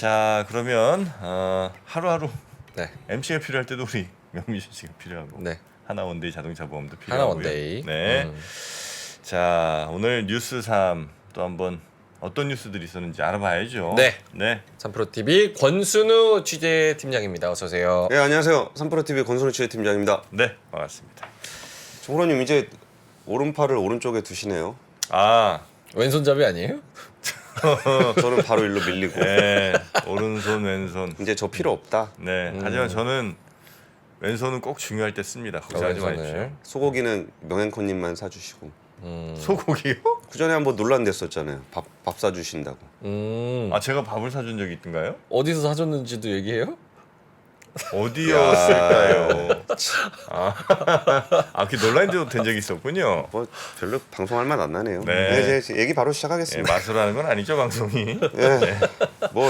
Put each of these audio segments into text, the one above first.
자, 그러면 하루하루 네. MC가 필요할 때도 우리 명미준 씨가 필요하고 네. 하나원데이 자동차 보험도 필요하고요. 하나원데이. 네. 자, 오늘 뉴스 3 또 한번 어떤 뉴스들이 있었는지 알아봐야죠. 네. 네. 3프로TV 권순우 취재팀장입니다. 어서 오세요. 네, 안녕하세요. 3프로TV 권순우 취재팀장입니다. 네, 반갑습니다. 정호님 이제 오른팔을 오른쪽에 두시네요. 아, 왼손잡이 아니에요? 저는 바로 일로 밀리고 네. 오른손, 왼손. 이제 저 필요 없다. 네. 하지만 저는 왼손은 꼭 중요할 때 씁니다. 걱정하지 왼손을. 마십시오. 소고기는 명행커님만 사주시고 소고기요? 그 전에 한번 논란됐었잖아요. 밥 사주신다고. 아, 제가 밥을 사준 적이 있던가요? 어디서 사줬는지도 얘기해요? 어디였을까요? 그 논란도 된 적이 있었군요. 뭐 별로 방송할 맛 안 나네요. 네. 네, 이제 얘기 바로 네, 시작하겠습니다. 마술하는 건 아니죠, 방송이. 네. 뭐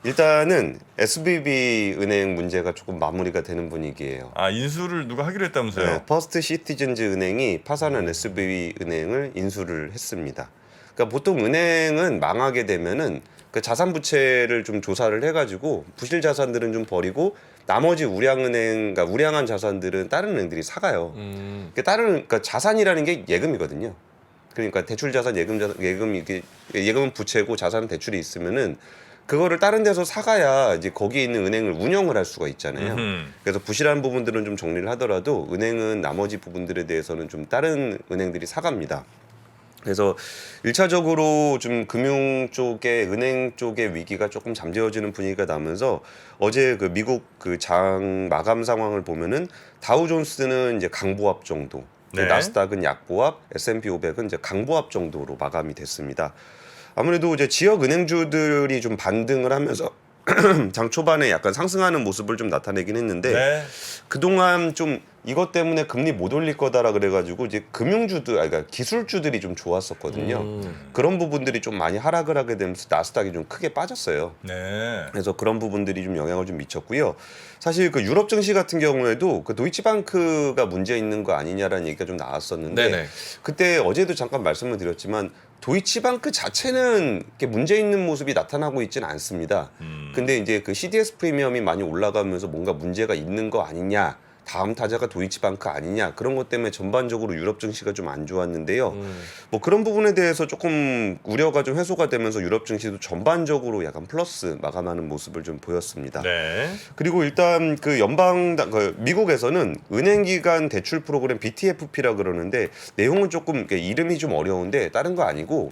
일단은 SBB 은행 문제가 조금 마무리가 되는 분위기예요. 아, 인수를 누가 하기로 했다면서요? 네, 퍼스트 시티즌즈 은행이 파산한 SBB 은행을 인수를 했습니다. 그러니까 보통 은행은 망하게 되면은 그 자산 부채를 좀 조사를 해가지고 부실 자산들은 좀 버리고 나머지 우량은행, 그러니까 우량한 자산들은 다른 은행들이 사가요. 그러니까 자산이라는 게 예금이거든요. 그러니까 대출 자산, 예금 이게 예금은 부채고 자산은 대출이 있으면은 그거를 다른 데서 사가야 이제 거기에 있는 은행을 운영을 할 수가 있잖아요. 그래서 부실한 부분들은 좀 정리를 하더라도 은행은 나머지 부분들에 대해서는 좀 다른 은행들이 사갑니다. 그래서 1차적으로 좀 금융 쪽에 은행 쪽의 위기가 조금 잠재워지는 분위기가 나면서 어제 그 미국 그 장 마감 상황을 보면은 다우존스는 이제 강보합 정도, 네. 나스닥은 약보합, S&P 500은 이제 강보합 정도로 마감이 됐습니다. 아무래도 이제 지역 은행주들이 좀 반등을 하면서 장 초반에 약간 상승하는 모습을 좀 나타내긴 했는데 네. 그동안 좀 이것 때문에 금리 못 올릴 거다라 그래가지고 이제 금융주들, 그러니까 기술주들이 좀 좋았었거든요. 그런 부분들이 좀 많이 하락을 하게 되면서 나스닥이 좀 크게 빠졌어요. 네. 그래서 그런 부분들이 좀 영향을 좀 미쳤고요. 사실 그 유럽 증시 같은 경우에도 그 도이치방크가 문제 있는 거 아니냐라는 얘기가 좀 나왔었는데 네네. 그때 어제도 잠깐 말씀을 드렸지만 도이치방크 자체는 이렇게 문제 있는 모습이 나타나고 있지는 않습니다. 근데 이제 그 CDS 프리미엄이 많이 올라가면서 뭔가 문제가 있는 거 아니냐, 다음 타자가 도이치방크 아니냐, 그런 것 때문에 전반적으로 유럽 증시가 좀 안 좋았는데요. 뭐 그런 부분에 대해서 조금 우려가 좀 해소가 되면서 유럽 증시도 전반적으로 약간 플러스 마감하는 모습을 좀 보였습니다. 네. 그리고 일단 그 미국에서는 은행기관 대출 프로그램 BTFP라 그러는데 내용은 조금 이름이 좀 어려운데 다른 거 아니고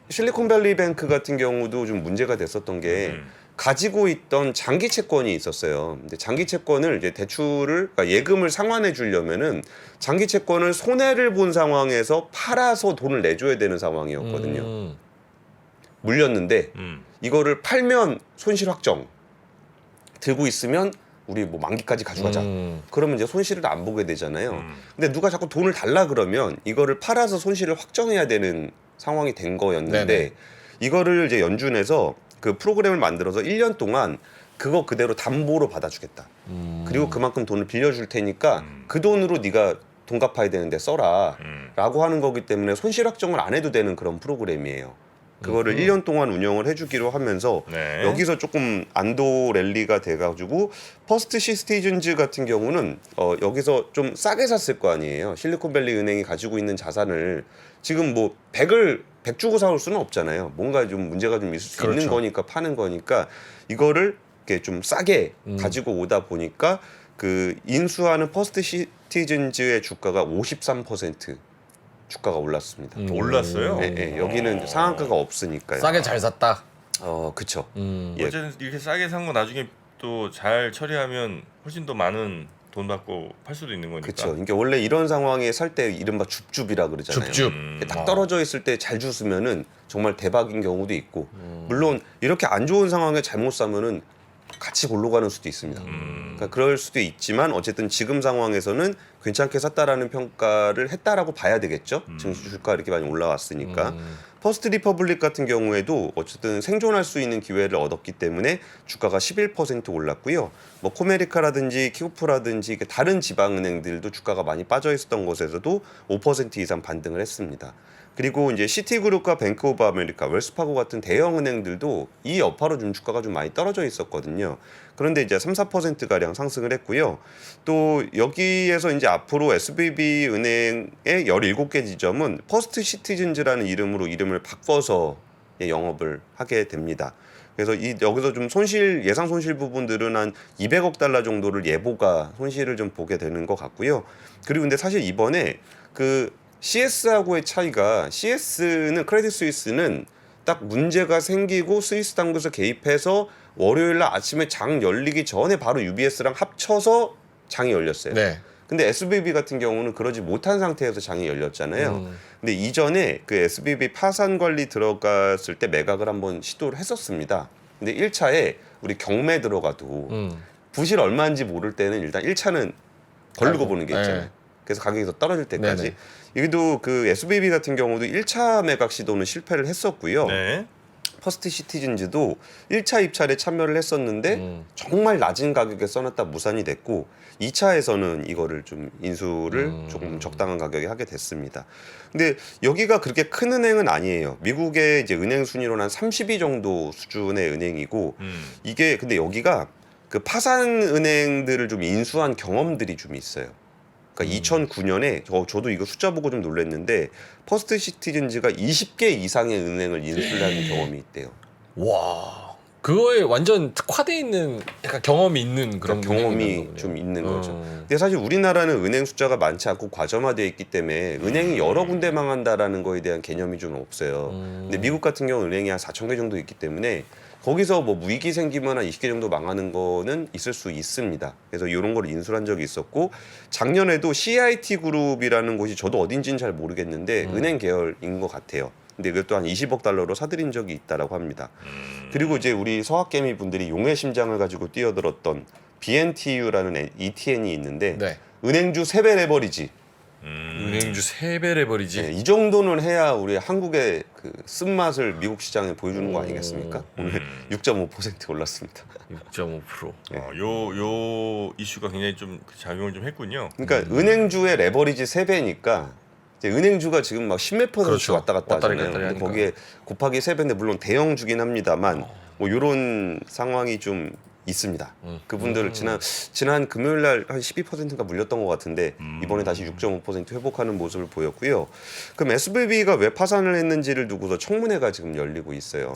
실리콘밸리 뱅크 같은 경우도 좀 문제가 됐었던 게 가지고 있던 장기 채권이 있었어요. 근데 장기 채권을 이제 대출을, 그러니까 예금을 상환해 주려면은 장기 채권을 손해를 본 상황에서 팔아서 돈을 내줘야 되는 상황이었거든요. 물렸는데 이거를 팔면 손실 확정, 들고 있으면 우리 뭐 만기까지 가져가자. 그러면 이제 손실을 안 보게 되잖아요. 근데 누가 자꾸 돈을 달라 그러면 이거를 팔아서 손실을 확정해야 되는 상황이 된 거였는데 네네. 이거를 이제 연준에서 그 프로그램을 만들어서 1년 동안 그거 그대로 담보로 받아주겠다. 그리고 그만큼 돈을 빌려줄 테니까 그 돈으로 네가 돈 갚아야 되는데 써라 라고 하는 거기 때문에 손실 확정을 안 해도 되는 그런 프로그램이에요. 그거를 1년 동안 운영을 해주기로 하면서 네. 여기서 조금 안도 랠리가 돼가지고 퍼스트 시티즌즈 같은 경우는 여기서 좀 싸게 샀을 거 아니에요. 실리콘밸리 은행이 가지고 있는 자산을 지금 뭐 100 주고 사올 수는 없잖아요. 뭔가 좀 문제가 좀 있을 수 그렇죠. 있는 거니까 파는 거니까 이거를 이렇게 좀 싸게 가지고 오다 보니까 그 인수하는 퍼스트 시티즌즈의 주가가 53% 주가가 올랐습니다. 올랐어요? 네, 네, 여기는 상한가가 없으니까요. 싸게 잘 샀다. 그쵸. 어쨌든 이렇게 싸게 산 거 나중에 또 잘 처리하면 훨씬 더 많은 돈 받고 팔 수도 있는 거니까. 그렇죠. 그러니까 원래 이런 상황에 살 때 이른바 줍줍이라 그러잖아요. 줍줍. 딱 떨어져 있을 때 잘 주스면은 정말 대박인 경우도 있고, 물론 이렇게 안 좋은 상황에 잘못 사면은 같이 골로 가는 수도 있습니다. 그러니까 그럴 수도 있지만 어쨌든 지금 상황에서는 괜찮게 샀다라는 평가를 했다라고 봐야 되겠죠. 증시 주가 이렇게 많이 올라왔으니까. 퍼스트 리퍼블릭 같은 경우에도 어쨌든 생존할 수 있는 기회를 얻었기 때문에 주가가 11% 올랐고요. 뭐 코메리카라든지 키오프라든지 다른 지방은행들도 주가가 많이 빠져 있었던 곳에서도 5% 이상 반등을 했습니다. 그리고 이제 시티그룹과 뱅크 오브 아메리카, 웰스파고 같은 대형 은행들도 이 여파로 좀 주가가 좀 많이 떨어져 있었거든요. 그런데 이제 3~4% 가량 상승을 했고요. 또 여기에서 이제 앞으로 SVB 은행의 17개 지점은 퍼스트 시티즌즈라는 이름으로 이름을 바꿔서 영업을 하게 됩니다. 그래서 여기서 좀 예상 손실 부분들은 한 200억 달러 정도를 예보가 손실을 좀 보게 되는 것 같고요. 그리고 근데 사실 이번에 그 CS하고의 차이가 CS는 크레딧 스위스는 딱 문제가 생기고 스위스 당국에서 개입해서 월요일 날 아침에 장 열리기 전에 바로 UBS랑 합쳐서 장이 열렸어요. 네. 근데 SVB 같은 경우는 그러지 못한 상태에서 장이 열렸잖아요. 근데 이전에 그 SVB 파산 관리 들어갔을 때 매각을 한번 시도를 했었습니다. 근데 1차에 우리 경매 들어가도 부실 얼마인지 모를 때는 일단 1차는 걸르고 보는 게 있잖아요. 네. 그래서 가격이 더 떨어질 때까지. 네네. 여기도 그 SVB 같은 경우도 1차 매각 시도는 실패를 했었고요. 네. 퍼스트 시티즌즈도 1차 입찰에 참여를 했었는데 정말 낮은 가격에 써놨다 무산이 됐고 2차에서는 이거를 좀 인수를 조금 적당한 가격에 하게 됐습니다. 근데 여기가 그렇게 큰 은행은 아니에요. 미국의 이제 은행 순위로는 한 30위 정도 수준의 은행이고 이게 근데 여기가 그 파산 은행들을 좀 인수한 경험들이 좀 있어요. 그러니까 2009년에 저도 이거 숫자 보고 좀 놀랐는데 퍼스트 시티즌즈가 20개 이상의 은행을 인수를 하는 경험이 있대요. 와. 그거에 완전 특화돼 있는 약간 경험이 있는 그런 그러니까 경험이 은행이나 보네요. 좀 있는 거죠. 근데 사실 우리나라는 은행 숫자가 많지 않고 과점화되어 있기 때문에 은행이 여러 군데 망한다라는 거에 대한 개념이 좀 없어요. 근데 미국 같은 경우는 은행이 한 4,000개 정도 있기 때문에 거기서 뭐 위기 생기면 한 20개 정도 망하는 거는 있을 수 있습니다. 그래서 이런 걸 인수를 한 적이 있었고 작년에도 CIT 그룹이라는 곳이 저도 어딘지는 잘 모르겠는데 은행 계열인 것 같아요. 근데 이것도 한 20억 달러로 사들인 적이 있다라고 합니다. 그리고 이제 우리 서학개미 분들이 용의 심장을 가지고 뛰어들었던 BNTU라는 ETN이 있는데 네. 은행주 3배 레버리지. 은행주 3배 레버리지. 이 정도는 해야 우리 한국의 그 쓴맛을 미국 시장에 보여주는 거 아니겠습니까? 오늘 6.5% 올랐습니다. 6.5%. 요 이슈가 굉장히 좀 작용을 좀 했군요. 그러니까 은행주의 레버리지 3배니까 이제 은행주가 지금 막 10몇 %씩 그렇죠. 왔다 갔다 왔다리 하잖아요. 갔다리 근데 하니까. 거기에 곱하기 3배인데 물론 대형주긴 합니다만 뭐 이런 상황이 좀 있습니다. 그분들 지난 금요일 날 한 12%가 물렸던 것 같은데 이번에 다시 6.5% 회복하는 모습을 보였고요. 그럼 SVB가 왜 파산을 했는지를 두고서 청문회가 지금 열리고 있어요.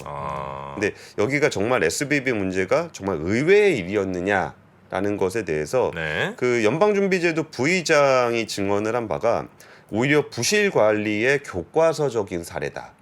근데 여기가 정말 SVB 문제가 정말 의외의 일이었느냐라는 것에 대해서 네. 그 연방준비제도 부의장이 증언을 한 바가 오히려 부실 관리의 교과서적인 사례다.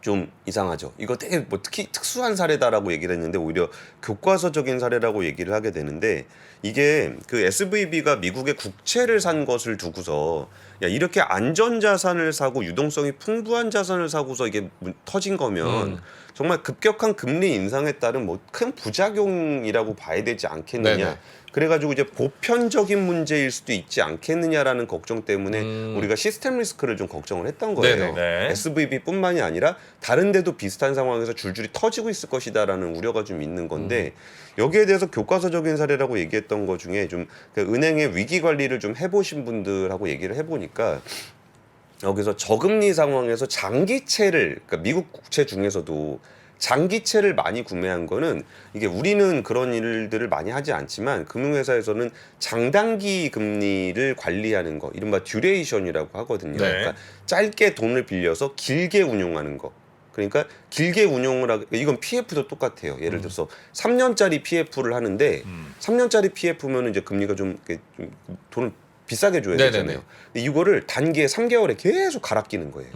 좀 이상하죠. 이거 되게 뭐 특히 특수한 사례다라고 얘기를 했는데 오히려 교과서적인 사례라고 얘기를 하게 되는데 이게 그 SVB가 미국의 국채를 산 것을 두고서 야 이렇게 안전 자산을 사고 유동성이 풍부한 자산을 사고서 이게 터진 거면 정말 급격한 금리 인상에 따른 뭐 큰 부작용이라고 봐야 되지 않겠느냐. 네네. 그래가지고 이제 보편적인 문제일 수도 있지 않겠느냐라는 걱정 때문에 우리가 시스템 리스크를 좀 걱정을 했던 거예요. 네네. 네. SVB뿐만이 아니라 다른 데도 비슷한 상황에서 줄줄이 터지고 있을 것이다라는 우려가 좀 있는 건데 여기에 대해서 교과서적인 사례라고 얘기했던 것 중에 좀 그 은행의 위기 관리를 좀 해보신 분들하고 얘기를 해보니까 여기서 저금리 상황에서 장기채를 그러니까 미국 국채 중에서도 장기채를 많이 구매한 거는 이게 우리는 그런 일들을 많이 하지 않지만 금융회사에서는 장단기 금리를 관리하는 거 이른바 듀레이션이라고 하거든요. 네. 그러니까 짧게 돈을 빌려서 길게 운용하는 거. 그러니까 길게 운용을 하게 이건 PF도 똑같아요. 예를 들어서 3년짜리 PF를 하는데 3년짜리 PF면은 이제 금리가 좀 돈을 비싸게 줘야 네네네. 되잖아요. 근데 이거를 단기에 3개월에 계속 갈아 끼는 거예요.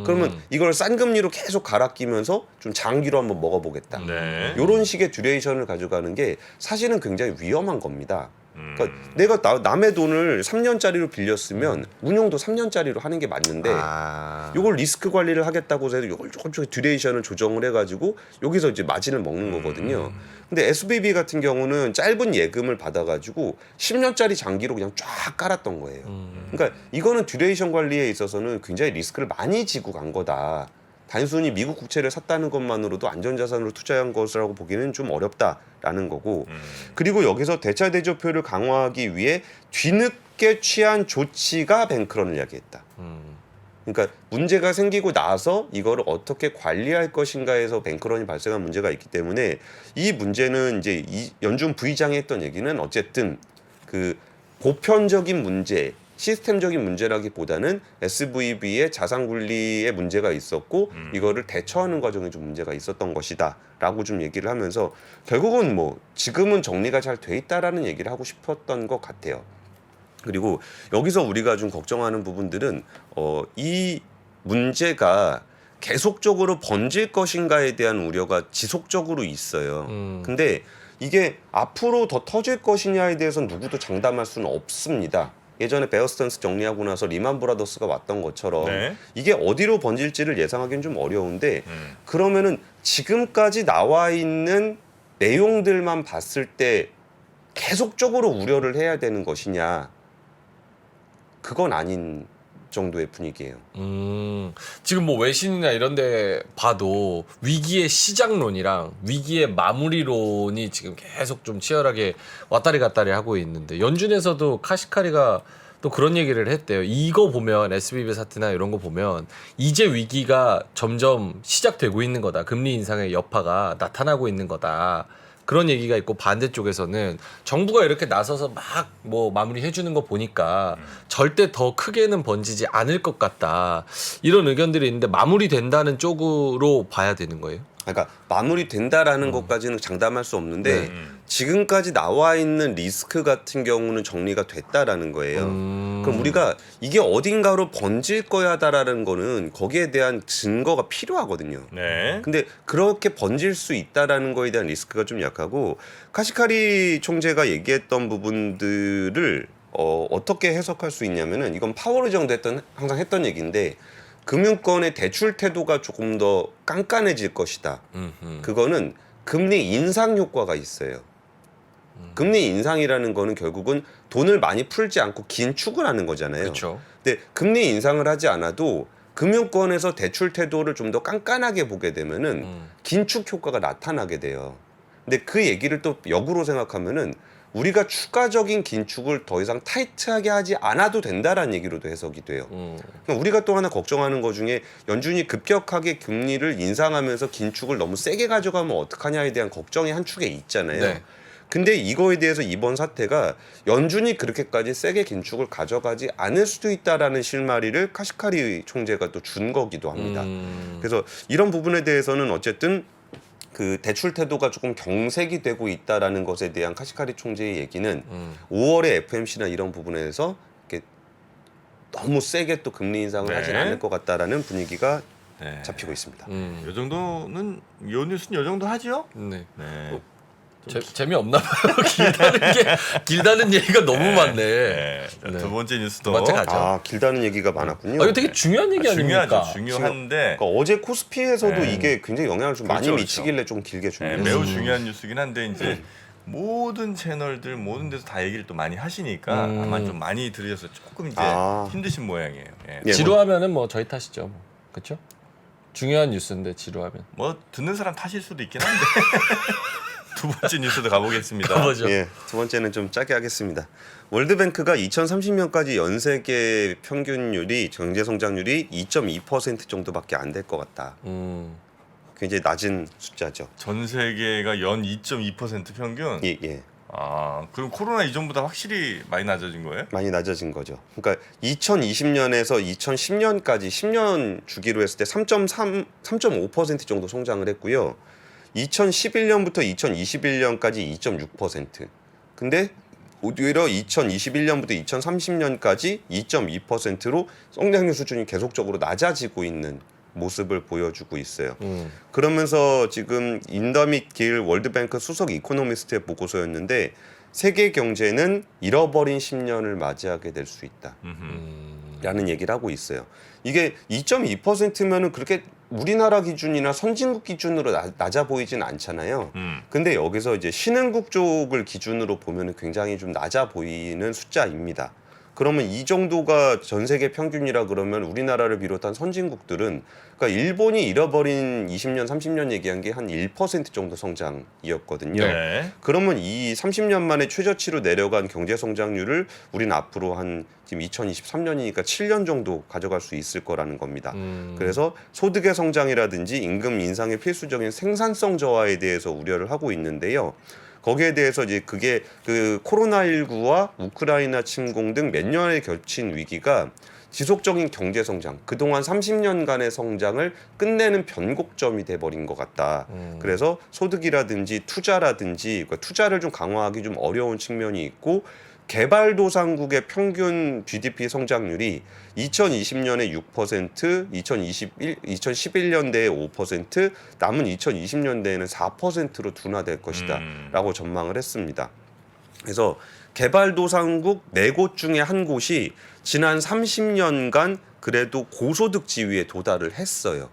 그러면 이걸 싼 금리로 계속 갈아 끼면서 좀 장기로 한번 먹어보겠다. 네. 이런 식의 듀레이션을 가져가는 게 사실은 굉장히 위험한 겁니다. 그러니까 내가 남의 돈을 3년짜리로 빌렸으면 운용도 3년짜리로 하는 게 맞는데 이걸 리스크 관리를 하겠다고 해서 이걸 조금씩 듀레이션을 조정을 해가지고 여기서 이제 마진을 먹는 거거든요. 근데 SVB 같은 경우는 짧은 예금을 받아가지고 10년짜리 장기로 그냥 쫙 깔았던 거예요. 그러니까 이거는 듀레이션 관리에 있어서는 굉장히 리스크를 많이 지고 간 거다. 단순히 미국 국채를 샀다는 것만으로도 안전자산으로 투자한 것이라고 보기는 좀 어렵다라는 거고 그리고 여기서 대차대조표를 강화하기 위해 뒤늦게 취한 조치가 뱅크런을 이야기했다. 그러니까 문제가 생기고 나서 이거를 어떻게 관리할 것인가에서 뱅크런이 발생한 문제가 있기 때문에 이 문제는 이제 이 연준 부의장이 했던 얘기는 어쨌든 그 보편적인 문제 시스템적인 문제라기보다는 SVB의 자산 관리에 문제가 있었고 이거를 대처하는 과정에 좀 문제가 있었던 것이다라고 좀 얘기를 하면서 결국은 뭐 지금은 정리가 잘 돼 있다라는 얘기를 하고 싶었던 것 같아요. 그리고 여기서 우리가 좀 걱정하는 부분들은 이 문제가 계속적으로 번질 것인가에 대한 우려가 지속적으로 있어요. 근데 이게 앞으로 더 터질 것이냐에 대해서는 누구도 장담할 수는 없습니다. 예전에 베어 스턴스 정리하고 나서 리만 브라더스가 왔던 것처럼 네. 이게 어디로 번질지를 예상하기는 좀 어려운데 그러면은 지금까지 나와 있는 내용들만 봤을 때 계속적으로 우려를 해야 되는 것이냐 그건 아닌 정도의 분위기예요. 지금 뭐 외신이나 이런 데 봐도 위기의 시작론이랑 위기의 마무리론이 지금 계속 좀 치열하게 왔다리 갔다리 하고 있는데 연준에서도 카시카리가 또 그런 얘기를 했대요. 이거 보면 SVB 사태나 이런 거 보면 이제 위기가 점점 시작되고 있는 거다. 금리 인상의 여파가 나타나고 있는 거다. 그런 얘기가 있고 반대쪽에서는 정부가 이렇게 나서서 막 뭐 마무리해 주는 거 보니까 절대 더 크게는 번지지 않을 것 같다. 이런 의견들이 있는데 마무리된다는 쪽으로 봐야 되는 거예요. 그러니까 마무리된다라는 것까지는 장담할 수 없는데 지금까지 나와 있는 리스크 같은 경우는 정리가 됐다라는 거예요. 그럼 우리가 이게 어딘가로 번질 거야다라는 거는 거기에 대한 증거가 필요하거든요. 네. 근데 그렇게 번질 수 있다라는 거에 대한 리스크가 좀 약하고 카시카리 총재가 얘기했던 부분들을 어떻게 해석할 수 있냐면은 이건 파월 의장도 항상 했던 얘기인데 금융권의 대출 태도가 조금 더 깐깐해질 것이다. 그거는 금리 인상 효과가 있어요. 금리 인상이라는 거는 결국은 돈을 많이 풀지 않고 긴축을 하는 거잖아요. 그렇죠. 근데 금리 인상을 하지 않아도 금융권에서 대출 태도를 좀 더 깐깐하게 보게 되면은 긴축 효과가 나타나게 돼요. 근데 그 얘기를 또 역으로 생각하면은 우리가 추가적인 긴축을 더 이상 타이트하게 하지 않아도 된다라는 얘기로도 해석이 돼요. 그러니까 우리가 또 하나 걱정하는 것 중에 연준이 급격하게 금리를 인상하면서 긴축을 너무 세게 가져가면 어떡하냐에 대한 걱정이 한 축에 있잖아요. 네. 근데 이거에 대해서 이번 사태가 연준이 그렇게까지 세게 긴축을 가져가지 않을 수도 있다라는 실마리를 카시카리 총재가 또 준 거기도 합니다. 그래서 이런 부분에 대해서는 어쨌든 그 대출 태도가 조금 경색이 되고 있다라는 것에 대한 카시카리 총재의 얘기는 5월에 FMC나 이런 부분에서 이렇게 너무 세게 또 금리 인상을 네. 하진 않을 것 같다라는 분위기가 네. 잡히고 있습니다. 요 정도는 요 뉴스는 요 정도 하죠. 네. 네. 재미없나 봐요. 길다는 얘기가 너무 많네. 네. 자, 네. 두 번째 뉴스도 두 번째 가죠. 아 길다는 얘기가 많았군요. 이거 되게 중요한 얘기 아닙니까? 중요하죠. 중요한데 그러니까 어제 코스피에서도 네. 이게 굉장히 영향을 좀 많이 그렇죠, 미치길래 좀 길게 네, 준비했어요. 매우 중요한 뉴스긴 한데 이제 모든 채널들 모든 데서 다 얘기를 또 많이 하시니까 아마 좀 많이 들으셔서 조금 이제 힘드신 모양이에요. 예. 예. 지루하면은 뭐 저희 탓이죠. 뭐. 그렇죠? 중요한 뉴스인데 지루하면. 뭐 듣는 사람 탓일 수도 있긴 한데 두 번째 뉴스도 가보겠습니다. 가보죠. 예, 두 번째는 좀 짧게 하겠습니다. 월드뱅크가 2030년까지 연 세계 평균율이 경제 성장률이 2.2% 정도밖에 안 될 것 같다. 굉장히 낮은 숫자죠. 전 세계가 연 2.2% 평균. 예, 예. 아, 그럼 코로나 이전보다 확실히 많이 낮아진 거예요? 많이 낮아진 거죠. 그러니까 2020년에서 2010년까지 10년 주기로 했을 때 3.5% 정도 성장을 했고요. 2011년부터 2021년까지 2.6%. 근데 오히려 2021년부터 2030년까지 2.2%로 성장률 수준이 계속적으로 낮아지고 있는 모습을 보여주고 있어요. 그러면서 지금 인더밋 길 월드뱅크 수석 이코노미스트의 보고서였는데 세계 경제는 잃어버린 10년을 맞이하게 될 수 있다. 라는 얘기를 하고 있어요. 이게 2.2%면은 그렇게 우리나라 기준이나 선진국 기준으로 낮아 보이진 않잖아요. 근데 여기서 이제 신흥국 쪽을 기준으로 보면은 굉장히 좀 낮아 보이는 숫자입니다. 그러면 이 정도가 전 세계 평균이라 그러면 우리나라를 비롯한 선진국들은 그러니까 일본이 잃어버린 20년, 30년 얘기한 게 한 1% 정도 성장이었거든요. 네. 그러면 이 30년 만에 최저치로 내려간 경제 성장률을 우리는 앞으로 한 지금 2023년이니까 7년 정도 가져갈 수 있을 거라는 겁니다. 그래서 소득의 성장이라든지 임금 인상의 필수적인 생산성 저하에 대해서 우려를 하고 있는데요. 거기에 대해서 이제 그게 그 코로나19와 우크라이나 침공 등 몇 년에 걸친 위기가 지속적인 경제 성장, 그동안 30년간의 성장을 끝내는 변곡점이 돼버린 것 같다. 그래서 소득이라든지 투자라든지 그러니까 투자를 좀 강화하기 좀 어려운 측면이 있고 개발도상국의 평균 GDP 성장률이 2020년에 6%, 2011년대에 5%, 남은 2020년대에는 4%로 둔화될 것이다 라고 전망을 했습니다. 그래서 개발도상국 4곳 중에 한 곳이 지난 30년간 그래도 고소득 지위에 도달을 했어요.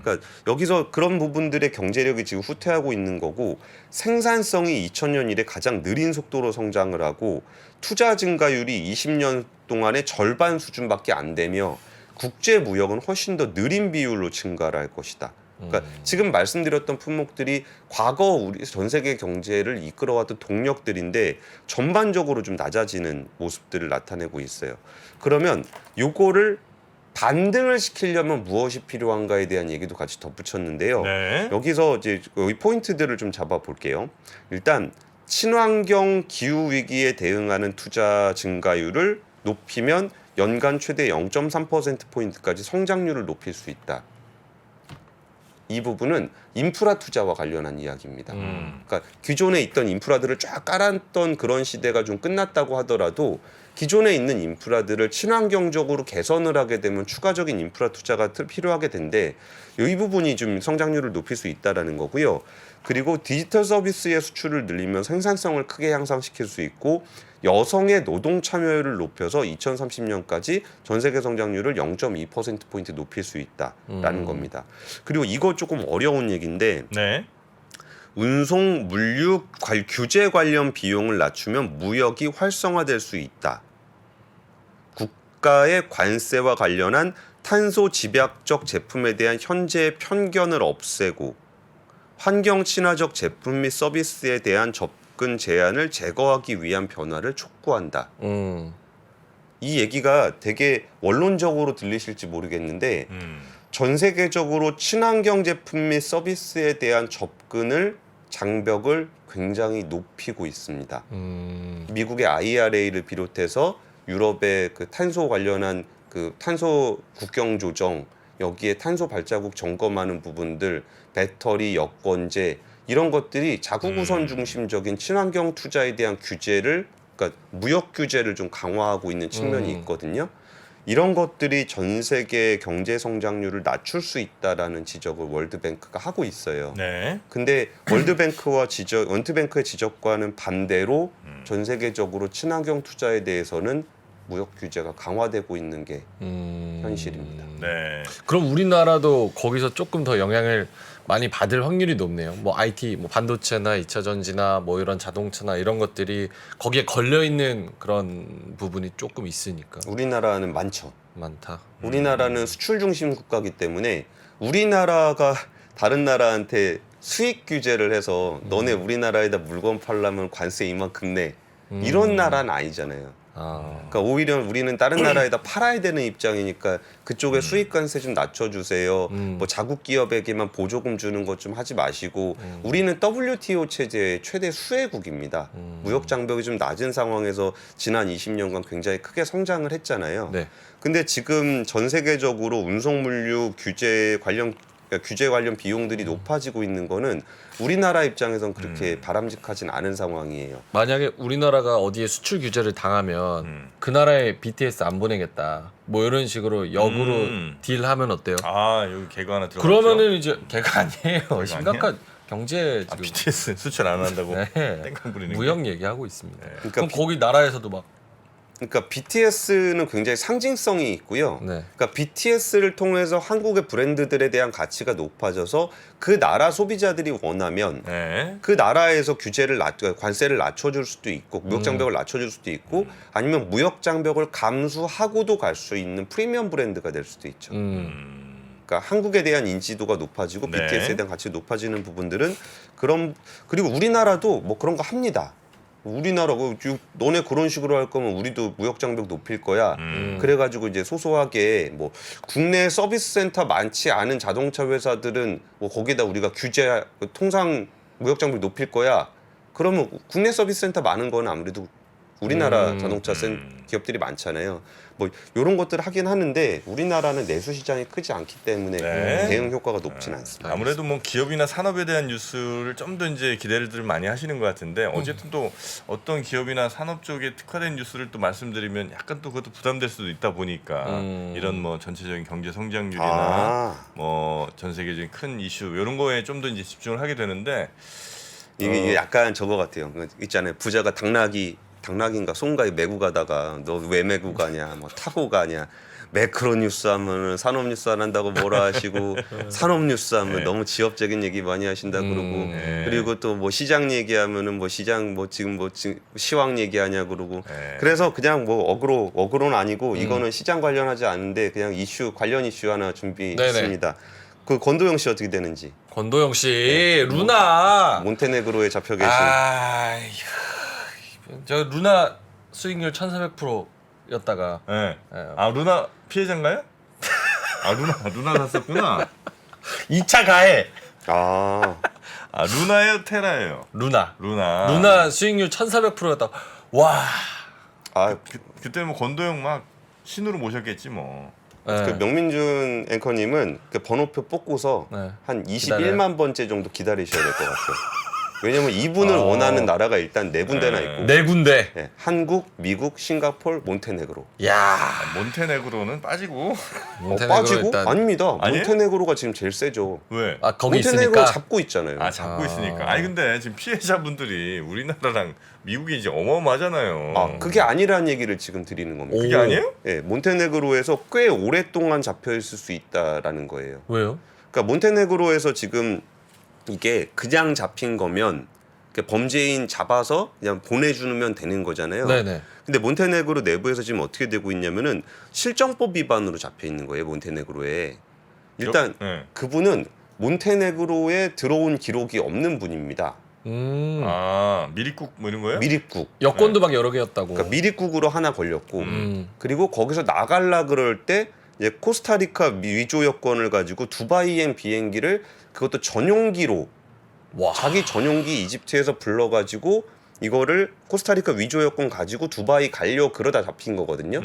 그러니까 여기서 그런 부분들의 경제력이 지금 후퇴하고 있는 거고 생산성이 2000년 이래 가장 느린 속도로 성장을 하고 투자 증가율이 20년 동안의 절반 수준밖에 안 되며 국제 무역은 훨씬 더 느린 비율로 증가를 할 것이다. 그러니까 지금 말씀드렸던 품목들이 과거 우리 전 세계 경제를 이끌어왔던 동력들인데 전반적으로 좀 낮아지는 모습들을 나타내고 있어요. 그러면 요거를 반등을 시키려면 무엇이 필요한가에 대한 얘기도 같이 덧붙였는데요. 네. 여기서 이제 여기 포인트들을 좀 잡아볼게요. 일단 친환경 기후 위기에 대응하는 투자 증가율을 높이면 연간 최대 0.3%포인트까지 성장률을 높일 수 있다. 이 부분은 인프라 투자와 관련한 이야기입니다. 그러니까 기존에 있던 인프라들을 쫙 깔았던 그런 시대가 좀 끝났다고 하더라도 기존에 있는 인프라들을 친환경적으로 개선을 하게 되면 추가적인 인프라 투자가 필요하게 된데 이 부분이 좀 성장률을 높일 수 있다라는 거고요. 그리고 디지털 서비스의 수출을 늘리면 생산성을 크게 향상시킬 수 있고 여성의 노동 참여율을 높여서 2030년까지 전 세계 성장률을 0.2%포인트 높일 수 있다라는 겁니다. 그리고 이거 조금 어려운 얘기인데 네. 운송, 물류, 규제 관련 비용을 낮추면 무역이 활성화될 수 있다. 국가의 관세와 관련한 탄소 집약적 제품에 대한 현재의 편견을 없애고 환경 친화적 제품 및 서비스에 대한 접근 제한을 제거하기 위한 변화를 촉구한다. 이 얘기가 되게 원론적으로 들리실지 모르겠는데 전 세계적으로 친환경 제품 및 서비스에 대한 접근을 장벽을 굉장히 높이고 있습니다. 미국의 IRA를 비롯해서 유럽의 그 탄소 관련한 그 탄소 국경 조정, 여기에 탄소 발자국 점검하는 부분들, 배터리, 여권제 이런 것들이 자국 우선 중심적인 친환경 투자에 대한 규제를, 그러니까 무역 규제를 좀 강화하고 있는 측면이 있거든요. 이런 것들이 전 세계 경제 성장률을 낮출 수 있다라는 지적을 월드뱅크가 하고 있어요. 네. 근데 월드뱅크의 지적과는 반대로 전 세계적으로 친환경 투자에 대해서는 무역 규제가 강화되고 있는 게 현실입니다. 네. 그럼 우리나라도 거기서 조금 더 영향을 많이 받을 확률이 높네요. 뭐 IT, 뭐 반도체나 2차 전지나 뭐 이런 자동차나 이런 것들이 거기에 걸려 있는 그런 부분이 조금 있으니까. 우리나라는 많죠. 많다. 우리나라는 수출 중심 국가이기 때문에 우리나라가 다른 나라한테 수익 규제를 해서 너네 우리나라에다 물건 팔려면 관세 이만큼 내 이런 나라는 아니잖아요. 그러니까 오히려 우리는 다른 나라에다 팔아야 되는 입장이니까 그쪽에 수익 관세 좀 낮춰주세요. 뭐 자국 기업에게만 보조금 주는 것 좀 하지 마시고 우리는 WTO 체제의 최대 수혜국입니다. 무역 장벽이 좀 낮은 상황에서 지난 20년간 굉장히 크게 성장을 했잖아요. 네. 근데 지금 전 세계적으로 운송 물류 규제 관련 비용들이 높아지고 있는 거는 우리나라 입장에선 그렇게 바람직하진 않은 상황이에요. 만약에 우리나라가 어디에 수출 규제를 당하면 그 나라에 BTS 안 보내겠다. 뭐 이런 식으로 역으로 딜하면 어때요? 아, 여기 개그 하나 들어갔죠. 그러면은 이제 개가 아니에요. 심각한 경제 지금 BTS 수출 안 한다고 네. 땡깡 부리는 무역 얘기하고 있습니다. 네. 그럼 거기 나라에서도 막 그러니까 BTS는 굉장히 상징성이 있고요. 네. 그러니까 BTS를 통해서 한국의 브랜드들에 대한 가치가 높아져서 그 나라 소비자들이 원하면 네. 그 나라에서 관세를 낮춰줄 수도 있고 무역 장벽을 낮춰줄 수도 있고 아니면 무역 장벽을 감수하고도 갈 수 있는 프리미엄 브랜드가 될 수도 있죠. 그러니까 한국에 대한 인지도가 높아지고 네. BTS에 대한 가치가 높아지는 부분들은 그리고 우리나라도 뭐 그런 거 합니다. 우리나라 너네 그런 식으로 할 거면 우리도 무역 장벽 높일 거야. 그래가지고 이제 소소하게 뭐 국내 서비스 센터 많지 않은 자동차 회사들은 뭐 거기다 우리가 통상 무역 장벽 높일 거야. 그러면 국내 서비스 센터 많은 거는 아무래도 우리나라 자동차 기업들이 많잖아요. 뭐 이런 것들을 하긴 하는데 우리나라는 내수 시장이 크지 않기 때문에 네. 대응 효과가 높지는 않습니다. 아무래도 뭐 기업이나 산업에 대한 뉴스를 좀 더 이제 기대를 많이 하시는 것 같은데 어쨌든 또 어떤 기업이나 산업 쪽에 특화된 뉴스를 또 말씀드리면 약간 또 그것도 부담될 수도 있다 보니까 이런 뭐 전체적인 경제 성장률이나 뭐 전 세계적인 큰 이슈 이런 거에 좀 더 이제 집중을 하게 되는데 이게 약간 저거 같아요. 있잖아요. 부자가 당나귀인가 송가에 메고 가다가 너 왜 메고 가냐, 뭐 타고 가냐. 매크로 뉴스 하면은 산업 뉴스 안 한다고 뭐라 하시고 산업 뉴스 하면 너무 지엽적인 얘기 많이 하신다 그러고 그리고 또 뭐 시장 얘기하면은 뭐 시장 지금 시황 얘기하냐 그러고 그래서 그냥 뭐 어그로는 아니고 이거는 시장 관련하지 않은데 그냥 관련 이슈 하나 준비했습니다. 그 권도영 씨 어떻게 되는지. 권도영 씨 루나 몬테네그로에 잡혀 계신. 저 루나 수익률 1,400%였다가 네. 아 루나 피해자인가요? 아 루나 샀었구나. 2차 가해. 아 루나예요, 테라예요? 루나 수익률 1,400%였다가 와. 그때 뭐 권도영 막 신으로 모셨겠지 뭐. 네. 그 명민준 앵커님은 그 번호표 뽑고서 네. 한 21만 번째 정도 기다리셔야 될 것 같아요. 왜냐면 이분을 원하는 나라가 일단 4군데나 있고 4군데. 네, 한국, 미국, 싱가폴, 몬테네그로. 야. 몬테네그로는 빠지고. 빠지고? 일단 아닙니다. 아니에요? 몬테네그로가 지금 제일 세죠. 왜? 거기 몬테네그로 있으니까. 잡고 있잖아요. 잡고 있으니까. 아니 근데 지금 피해자분들이 우리나라랑 미국이 이제 어마어마하잖아요. 그게 아니라는 얘기를 지금 드리는 겁니다. 그게 아니에요? 네, 몬테네그로에서 꽤 오랫동안 잡혀 있을 수 있다라는 거예요. 왜요? 그러니까 몬테네그로에서 지금 이게 그냥 잡힌 거면 범죄인 잡아서 그냥 보내주면 되는 거잖아요. 네네. 근데 몬테네그로 내부에서 지금 어떻게 되고 있냐면은 실정법 위반으로 잡혀 있는 거예요. 몬테네그로에. 일단 네. 그분은 몬테네그로에 들어온 기록이 없는 분입니다. 미립국 뭐 이런 거예요? 미립국. 여권도 막 여러 개였다고. 그러니까 미립국으로 하나 걸렸고 그리고 거기서 나갈라 그럴 때 이제 코스타리카 위조 여권을 가지고 두바이행 비행기를 그것도 전용기로 와. 자기 전용기 이집트에서 불러가지고 이거를 코스타리카 위조 여권 가지고 두바이 가려 그러다 잡힌 거거든요.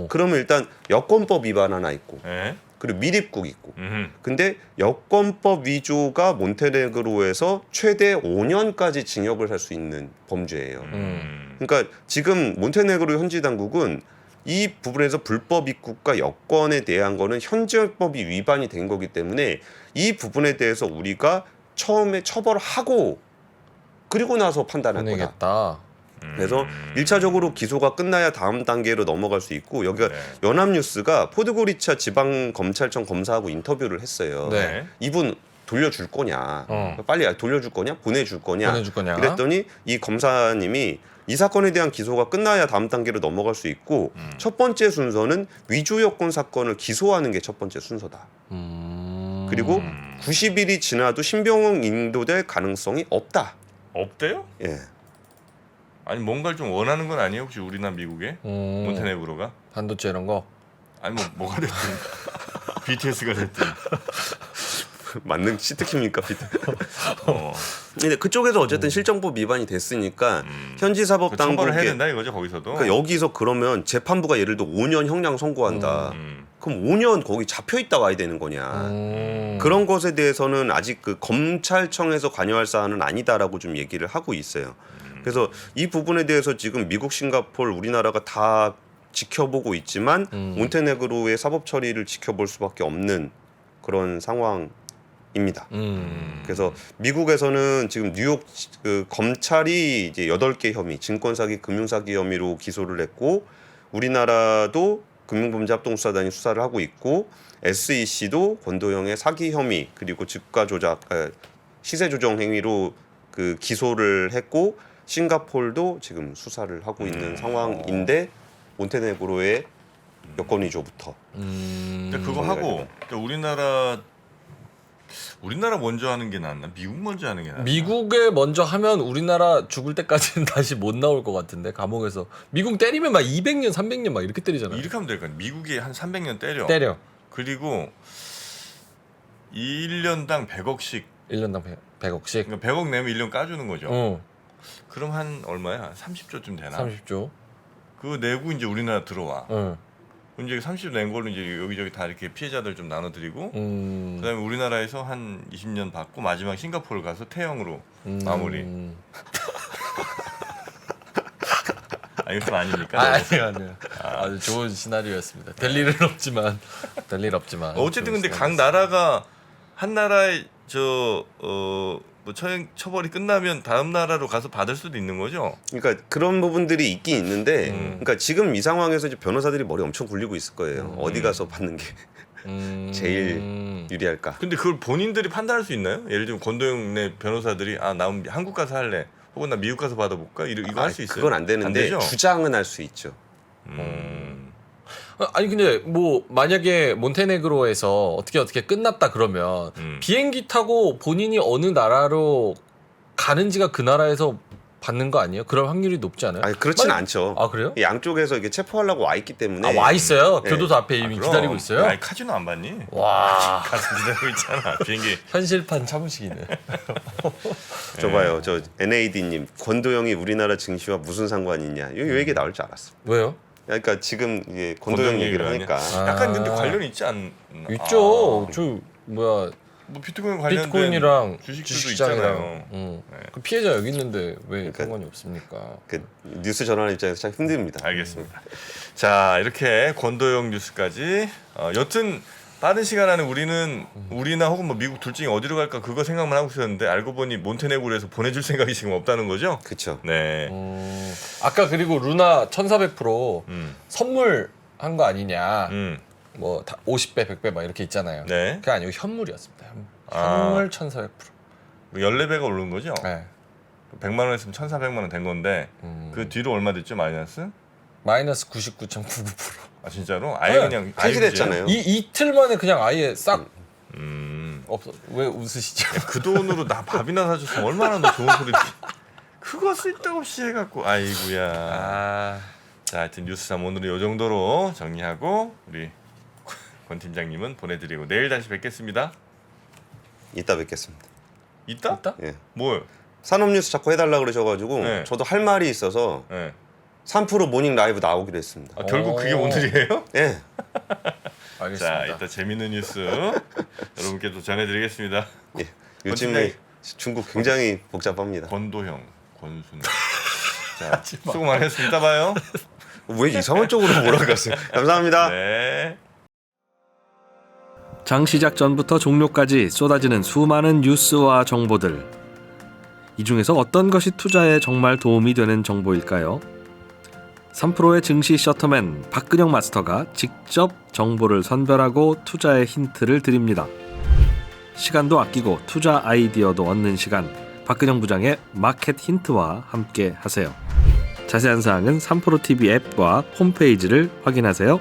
그러면 일단 여권법 위반 하나 있고 네. 그리고 미립국 있고 근데 여권법 위조가 몬테네그로에서 최대 5년까지 징역을 할 수 있는 범죄예요. 그러니까 지금 몬테네그로 현지 당국은 이 부분에서 불법 입국과 여권에 대한 거는 현지법이 위반이 된 거기 때문에 이 부분에 대해서 우리가 처음에 처벌하고 그리고 나서 판단할 거다. 보내겠다. 그래서 1차적으로 기소가 끝나야 다음 단계로 넘어갈 수 있고 여기가 연합뉴스가 포드고리차 지방검찰청 검사하고 인터뷰를 했어요. 네. 이분 돌려줄 거냐 빨리 돌려줄 거냐 보내줄 거냐 그랬더니 이 검사님이 이 사건에 대한 기소가 끝나야 다음 단계로 넘어갈 수 있고 첫 번째 순서는 위조 여권 사건을 기소하는 게 첫 번째 순서다. 그리고 90일이 지나도 신병 인도될 가능성이 없다. 없대요? 예. 아니 뭔가를 좀 원하는 건 아니에요 혹시 우리나 미국에? 몬테네그로가? 반도체 이런 거. 아니 뭐가 됐든 BTS가 됐든. 맞는 시트킵니까 비트. 근데 그쪽에서 어쨌든 실정법 위반이 됐으니까 현지 사법 처벌을 해야 당국에 된다 이거죠 거기서도. 그러니까 여기서 그러면 재판부가 예를 들어 5년 형량 선고한다. 그럼 5년 거기 잡혀 있다 와야 되는 거냐. 그런 것에 대해서는 아직 그 검찰청에서 관여할 사안은 아니다라고 좀 얘기를 하고 있어요. 그래서 이 부분에 대해서 지금 미국, 싱가포르, 우리나라가 다 지켜보고 있지만 몬테네그로의 사법 처리를 지켜볼 수밖에 없는 그런 상황인 입니다. 그래서 미국에서는 지금 뉴욕 그 검찰이 이제 8개 혐의, 증권사기, 금융사기 혐의로 기소를 했고 우리나라도 금융범죄합동수사단이 수사를 하고 있고 SEC도 권도영의 사기 혐의 그리고 주가 조작, 시세 조정 행위로 그 기소를 했고 싱가포르도 지금 수사를 하고 있는 상황인데 몬테네그로의 여권 위조부터. 근데 그거 하고 우리나라 먼저 하는 게 낫나? 미국 먼저 하는 게 낫나? 미국에 먼저 하면 우리나라 죽을 때까지는 다시 못 나올 것 같은데 감옥에서 미국 때리면 막 200년, 300년 막 이렇게 때리잖아요. 이렇게 하면 될 거야. 미국이 한 300년 때려. 그리고 1년당 100억씩 1년당 100억씩. 그러니까 100억 내면 1년 까주는 거죠. 어. 그럼 한 얼마야? 30조쯤 되나? 30조. 그거 내고 이제 우리나라 들어와. 응. 이제 30조 낸 걸로 이제 여기저기 다 이렇게 피해자들 좀 나눠드리고 그다음에 우리나라에서 한 20년 받고 마지막 싱가포르 가서 태형으로 마무리. 아 이거 좀 아닙니까? 아니요. 아주 좋은 시나리오였습니다. 될 일은 없지만 어쨌든 근데 각 나라가 한 나라의 뭐 처벌이 끝나면 다음 나라로 가서 받을 수도 있는 거죠. 그러니까 그런 부분들이 있긴 있는데, 그러니까 지금 이 상황에서 이제 변호사들이 머리 엄청 굴리고 있을 거예요. 어디 가서 받는 게 제일 유리할까? 근데 그걸 본인들이 판단할 수 있나요? 예를 들면 권도영네 변호사들이 나 한국 가서 할래, 혹은 나 미국 가서 받아볼까? 이거 할 수 있어요? 그건 안 되는데 되죠? 주장은 할 수 있죠. 아니 근데 뭐 만약에 몬테네그로에서 어떻게 끝났다 그러면 비행기 타고 본인이 어느 나라로 가는지가 그 나라에서 받는 거 아니에요? 그럴 확률이 높지 않아요? 아니 그렇진 않죠. 아 그래요? 양쪽에서 이렇게 체포하려고 와 있기 때문에. 와 있어요? 네. 교도소 앞에 이미 그럼. 기다리고 있어요? 아니 카지노 안 봤니? 와 가서 기다리고 있잖아. 비행기. 현실판 참으시기네. 저 봐요, 저 NAD님 권도영이 우리나라 증시와 무슨 상관이 있냐? 이 얘기 나올 줄 알았어. 왜요? 그러니까 지금 이게 권도영 얘기를 하니까. 약간 근데 관련이 있지 않나? 있죠. 저 뭐야 뭐 비트코인 관련된 비트코인이랑 주식들도 주식시장이랑 있잖아요. 그 피해자 여기 있는데 왜 상관이 없습니까? 그 뉴스 전하는 입장에서 참 힘듭니다. 알겠습니다. 자 이렇게 권도영 뉴스까지. 여튼 빠른 시간 안에 우리나 혹은 뭐 미국 둘 중에 어디로 갈까 그거 생각만 하고 있었는데 알고 보니 몬테네그로에서 보내줄 생각이 지금 없다는 거죠? 그렇죠. 네. 아까 그리고 루나 1400% 음. 선물 한 거 아니냐? 음. 뭐 50배, 100배 막 이렇게 있잖아요. 네. 그게 아니고 현물이었습니다. 아. 현물 1400%. 14배가 오른 거죠? 네. 100만 원 했으면 1,400만 원 된 건데 그 뒤로 얼마 됐죠 마이너스? 마이너스 99.99%. 아 진짜로? 아예 네. 그냥 폐지됐잖아요. 이틀 만에 그냥 아예 싹 없어. 왜 웃으시죠? 그 돈으로 나 밥이나 사줬으면 얼마나 더 좋은 소리. 그거 쓸데없이 해갖고 아이고야. 아, 자 하여튼 뉴스삼 오늘은 요 정도로 정리하고 우리 권 팀장님은 보내드리고 내일 다시 뵙겠습니다. 이따 뵙겠습니다. 이따? 있다? 예. 뭘? 산업뉴스 자꾸 해달라 그러셔가지고 네. 저도 할 말이 있어서 네. 3% 모닝 라이브 나오기로 했습니다. 아, 결국 그게 오. 오늘이에요? 예. 알겠습니다. 자 이따 재밌는 뉴스 여러분께 또 전해드리겠습니다. 예. 요즘에 중국 굉장히 복잡합니다. 권도형, 권순. 자 수고 많으셨습니다. 이따 봐요. 왜 이상한 쪽으로 몰아갔어요? 감사합니다. 네. 장 시작 전부터 종료까지 쏟아지는 수많은 뉴스와 정보들. 이 중에서 어떤 것이 투자에 정말 도움이 되는 정보일까요? 3프로의 증시 셔터맨 박근영 마스터가 직접 정보를 선별하고 투자의 힌트를 드립니다. 시간도 아끼고 투자 아이디어도 얻는 시간, 박근영 부장의 마켓 힌트와 함께 하세요. 자세한 사항은 3프로 TV 앱과 홈페이지를 확인하세요.